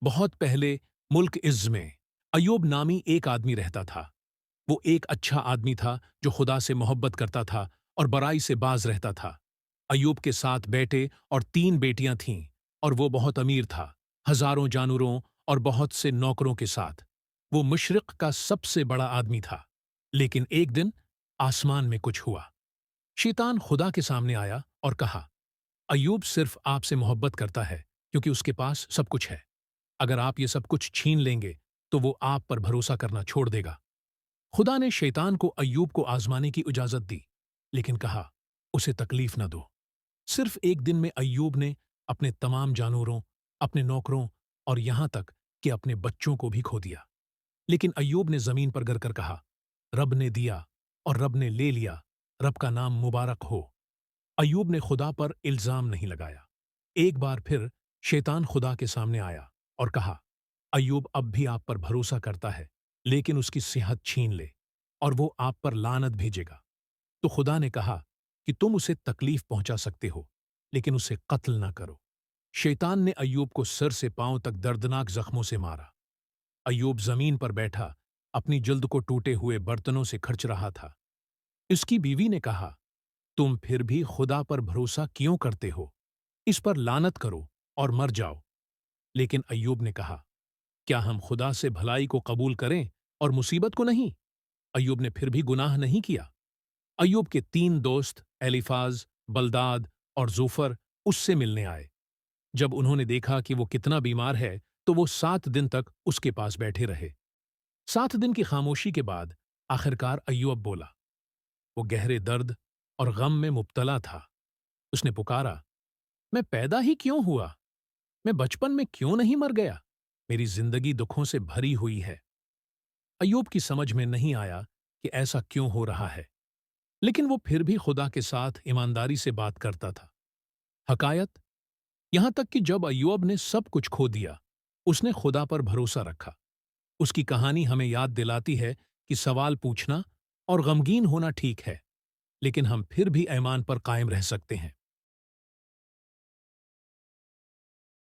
بہت پہلے ملک عز میں ایوب نامی ایک آدمی رہتا تھا۔ وہ ایک اچھا آدمی تھا جو خدا سے محبت کرتا تھا اور برائی سے باز رہتا تھا۔ ایوب کے 7 بیٹے اور 3 بیٹیاں تھیں، اور وہ بہت امیر تھا، ہزاروں جانوروں اور بہت سے نوکروں کے ساتھ۔ وہ مشرق کا سب سے بڑا آدمی تھا۔ لیکن ایک دن آسمان میں کچھ ہوا۔ شیطان خدا کے سامنے آیا اور کہا، ایوب صرف آپ سے محبت کرتا ہے کیونکہ اس کے پاس سب کچھ ہے۔ اگر آپ یہ سب کچھ چھین لیں گے تو وہ آپ پر بھروسہ کرنا چھوڑ دے گا۔ خدا نے شیطان کو ایوب کو آزمانے کی اجازت دی، لیکن کہا، اسے تکلیف نہ دو۔ صرف ایک دن میں ایوب نے اپنے تمام جانوروں، اپنے نوکروں اور یہاں تک کہ اپنے بچوں کو بھی کھو دیا۔ لیکن ایوب نے زمین پر گر کر کہا، رب نے دیا اور رب نے لے لیا، رب کا نام مبارک ہو۔ ایوب نے خدا پر الزام نہیں لگایا۔ ایک بار پھر شیطان خدا کے سامنے آیا اور کہا، ایوب اب بھی آپ پر بھروسہ کرتا ہے، لیکن اس کی صحت چھین لے اور وہ آپ پر لعنت بھیجے گا۔ تو خدا نے کہا کہ تم اسے تکلیف پہنچا سکتے ہو، لیکن اسے قتل نہ کرو۔ شیطان نے ایوب کو سر سے پاؤں تک دردناک زخموں سے مارا۔ ایوب زمین پر بیٹھا اپنی جلد کو ٹوٹے ہوئے برتنوں سے کھرچ رہا تھا۔ اس کی بیوی نے کہا، تم پھر بھی خدا پر بھروسہ کیوں کرتے ہو؟ اس پر لعنت کرو اور مر جاؤ۔ لیکن ایوب نے کہا، کیا ہم خدا سے بھلائی کو قبول کریں اور مصیبت کو نہیں؟ ایوب نے پھر بھی گناہ نہیں کیا۔ ایوب کے 3 دوست ایلیفاز، بلداد اور زوفر اس سے ملنے آئے۔ جب انہوں نے دیکھا کہ وہ کتنا بیمار ہے تو وہ 7 دن تک اس کے پاس بیٹھے رہے۔ 7 دن کی خاموشی کے بعد آخرکار ایوب بولا۔ وہ گہرے درد اور غم میں مبتلا تھا۔ اس نے پکارا، میں پیدا ہی کیوں ہوا؟ میں بچپن میں کیوں نہیں مر گیا؟ میری زندگی دکھوں سے بھری ہوئی ہے۔ ایوب کی سمجھ میں نہیں آیا کہ ایسا کیوں ہو رہا ہے، لیکن وہ پھر بھی خدا کے ساتھ ایمانداری سے بات کرتا تھا۔ حکایت، یہاں تک کہ جب ایوب نے سب کچھ کھو دیا، اس نے خدا پر بھروسہ رکھا۔ اس کی کہانی ہمیں یاد دلاتی ہے کہ سوال پوچھنا اور غمگین ہونا ٹھیک ہے، لیکن ہم پھر بھی ایمان پر قائم رہ سکتے ہیں۔